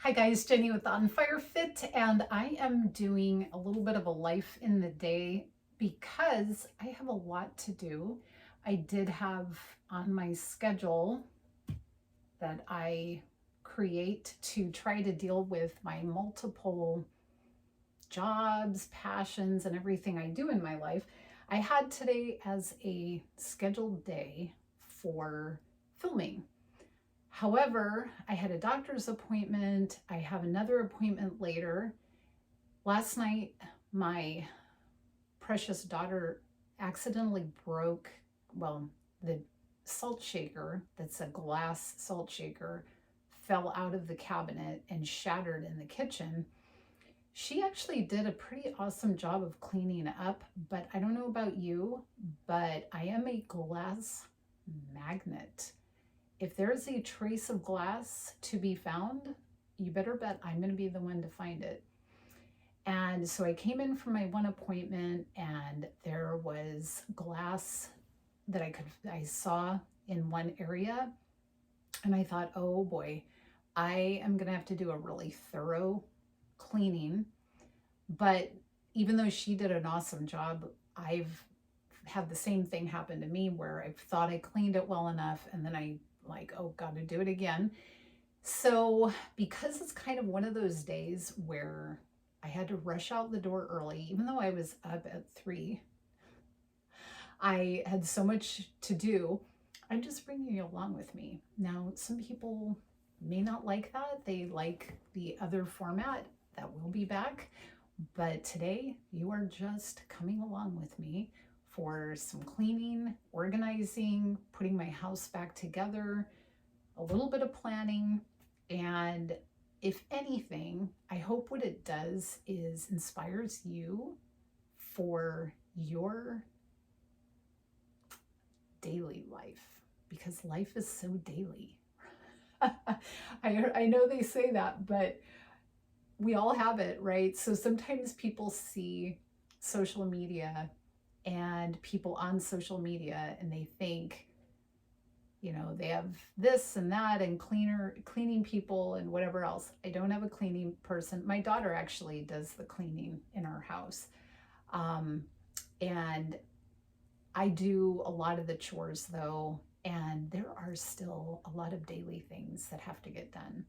Hi guys, Jenny with On Fire Fit, and I am doing a little bit of a life in the day because I have a lot to do. I did have on my schedule that I create to try to deal with my multiple jobs, passions, and everything I do in my life. I had today as a scheduled day for filming. However, I had a doctor's appointment. I have another appointment later. Last night, my precious daughter accidentally broke, well, the salt shaker, that's a glass salt shaker, fell out of the cabinet and shattered in the kitchen. She actually did a pretty awesome job of cleaning up, but I don't know about you, but I am a glass magnet. If there's a trace of glass to be found, you better bet I'm going to be the one to find it. And so I came in for my one appointment, and there was glass that I saw in one area, and I thought, oh boy, I am going to have to do a really thorough cleaning. But even though she did an awesome job, I've had the same thing happen to me where I thought I cleaned it well enough, and then I oh, got to do it again. So because it's kind of one of those days where I had to rush out the door early, even though I was up at 3, I had so much to do. I'm just bringing you along with me. Now, some people may not like that. They like the other format that will be back. But today, you are just coming along with me for some cleaning, organizing, putting my house back together, a little bit of planning, and if anything, I hope what it does is inspires you for your daily life, because life is so daily. I know they say that, but we all have it, right? So sometimes people see social media and people on social media and they think, they have this and that and cleaning people and whatever else. I don't have a cleaning person. My daughter actually does the cleaning in our house. And I do a lot of the chores though, and there are still a lot of daily things that have to get done.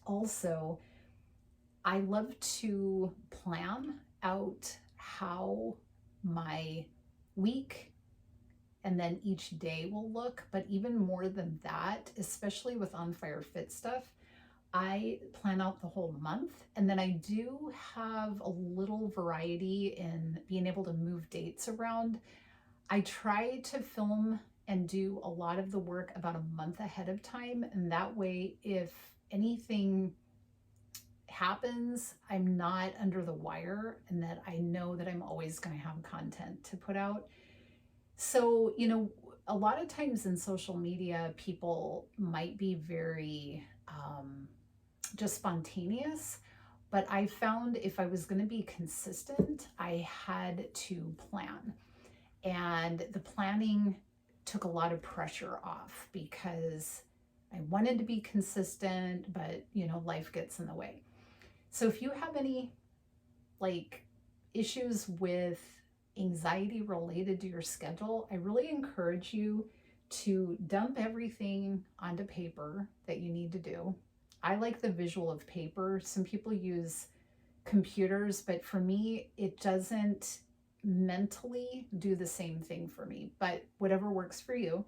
Also, I love to plan out how my week and then each day will look. But even more than that, especially with On Fire Fit stuff, I plan out the whole month. And then I do have a little variety in being able to move dates around. I try to film and do a lot of the work about a month ahead of time. And that way, if anything happens, I'm not under the wire, and that I know that I'm always going to have content to put out. So, a lot of times in social media, people might be very just spontaneous, but I found if I was going to be consistent, I had to plan. And the planning took a lot of pressure off because I wanted to be consistent, but life gets in the way. So if you have any issues with anxiety related to your schedule, I really encourage you to dump everything onto paper that you need to do. I like the visual of paper. Some people use computers, but for me, it doesn't mentally do the same thing for me, but whatever works for you.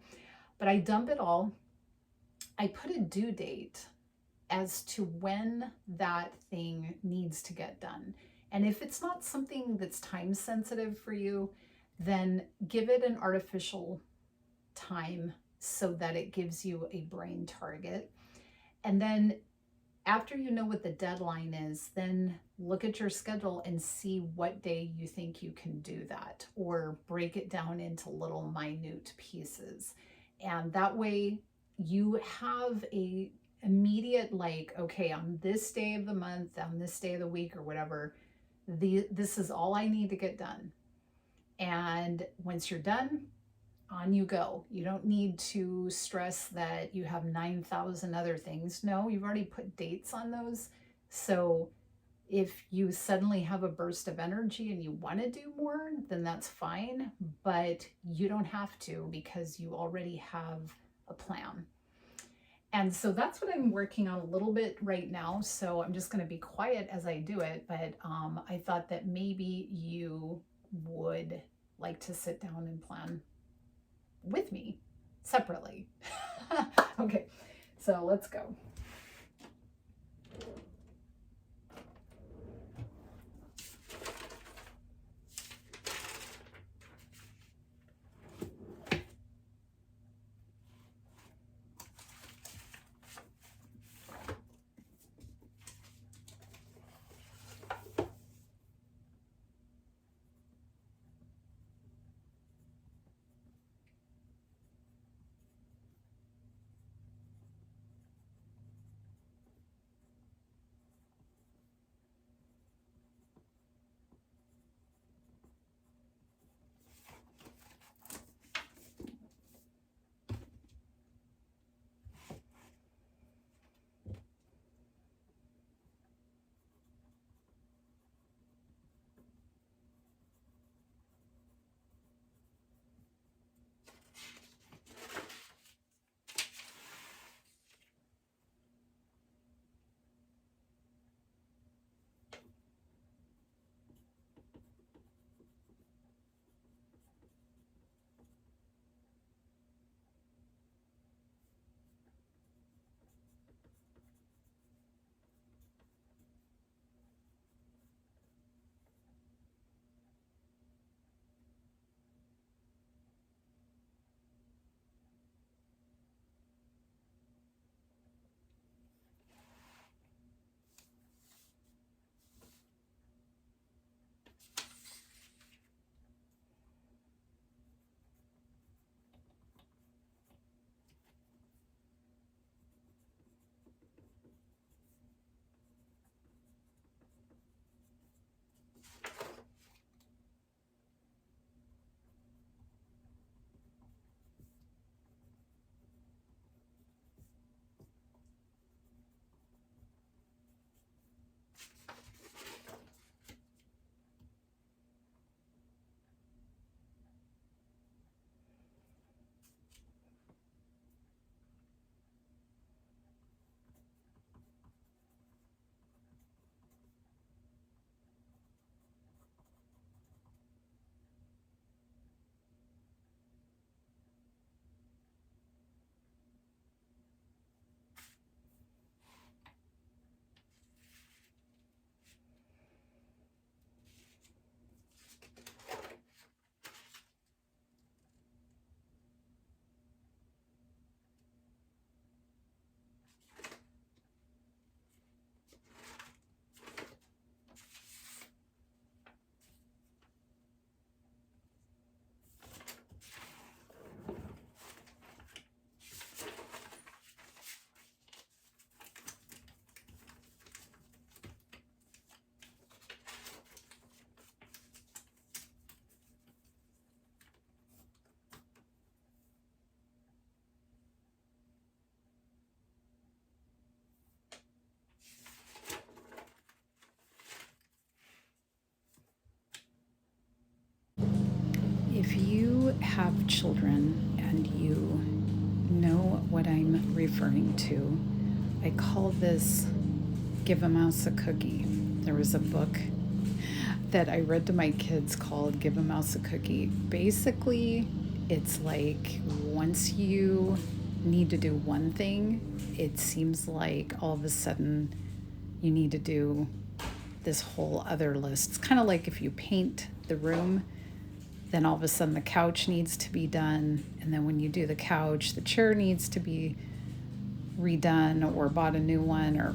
But I dump it all. I put a due date as to when that thing needs to get done. And if it's not something that's time sensitive for you, then give it an artificial time so that it gives you a brain target. And then after you know what the deadline is, then look at your schedule and see what day you think you can do that, or break it down into little minute pieces. And that way you have a immediate okay, on this day of the month, on this day of the week or whatever, this is all I need to get done. And once you're done, on you go. You don't need to stress that you have 9,000 other things. No, you've already put dates on those. So if you suddenly have a burst of energy and you want to do more, then that's fine, but you don't have to because you already have a plan. And so that's what I'm working on a little bit right now. So I'm just going to be quiet as I do it. But I thought that maybe you would like to sit down and plan with me separately. Okay, so let's go. If you have children and you know what I'm referring to, I call this Give a Mouse a Cookie. There was a book that I read to my kids called Give a Mouse a Cookie. Basically, it's like once you need to do one thing, it seems like all of a sudden you need to do this whole other list. It's kind of like if you paint the room, then all of a sudden the couch needs to be done. And then when you do the couch, the chair needs to be redone or bought a new one, or,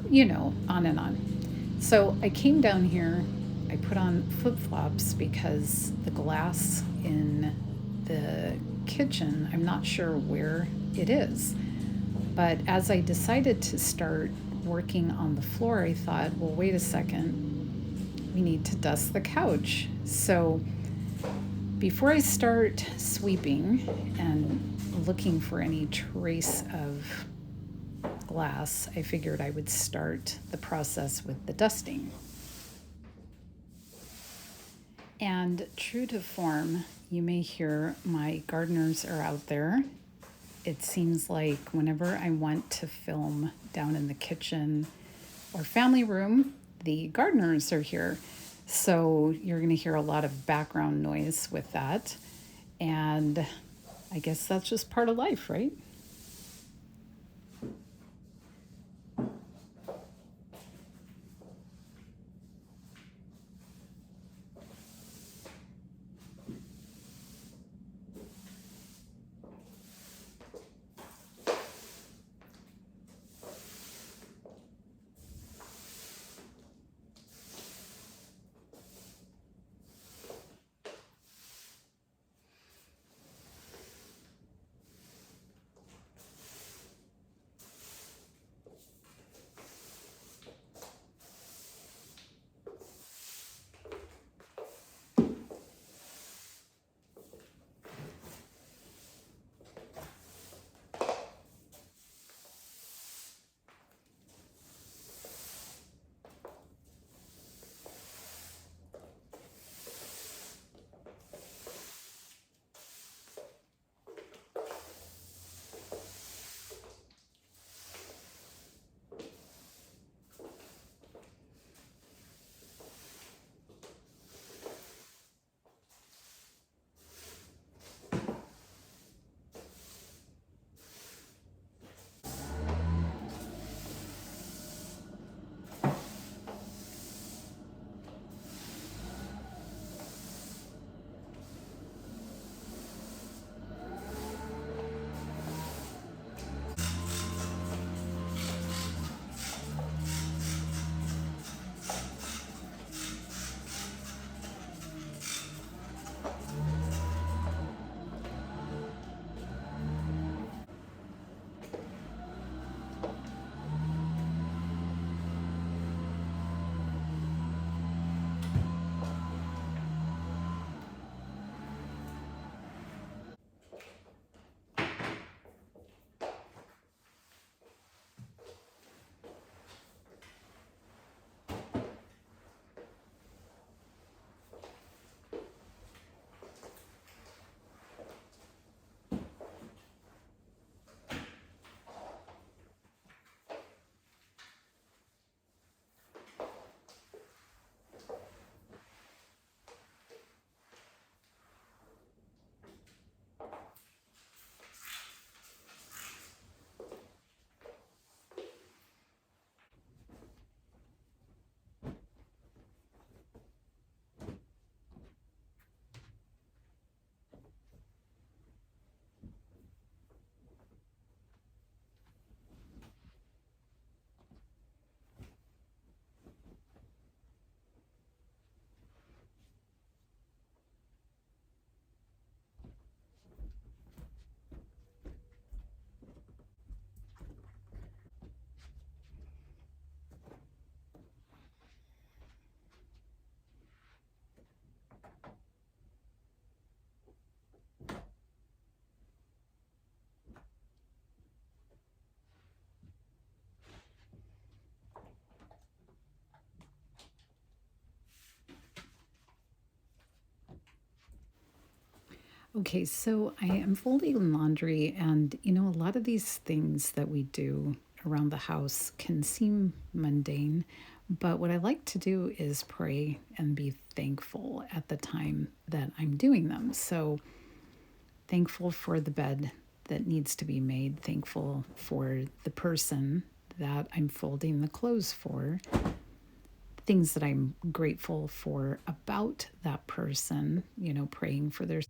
on and on. So I came down here, I put on flip-flops because the glass in the kitchen, I'm not sure where it is. But as I decided to start working on the floor, I thought, well, wait a second, we need to dust the couch. So Before I start sweeping and looking for any trace of glass, I figured I would start the process with the dusting. And true to form, you may hear my gardeners are out there. It seems like whenever I want to film down in the kitchen or family room, the gardeners are here. So you're going to hear a lot of background noise with that. And I guess that's just part of life, right? Okay, so I am folding laundry, and a lot of these things that we do around the house can seem mundane, but what I like to do is pray and be thankful at the time that I'm doing them. So, thankful for the bed that needs to be made, thankful for the person that I'm folding the clothes for, things that I'm grateful for about that person, praying for their.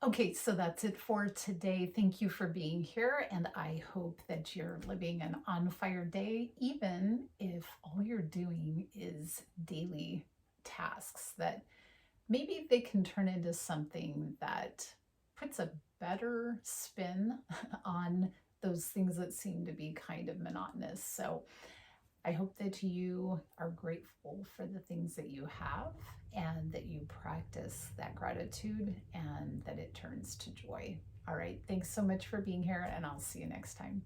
Okay, so that's it for today. Thank you for being here, and I hope that you're living an on fire day, even if all you're doing is daily tasks, that maybe they can turn into something that puts a better spin on those things that seem to be kind of monotonous. So I hope that you are grateful for the things that you have and that you practice that gratitude and that it turns to joy. All right. Thanks so much for being here, and I'll see you next time.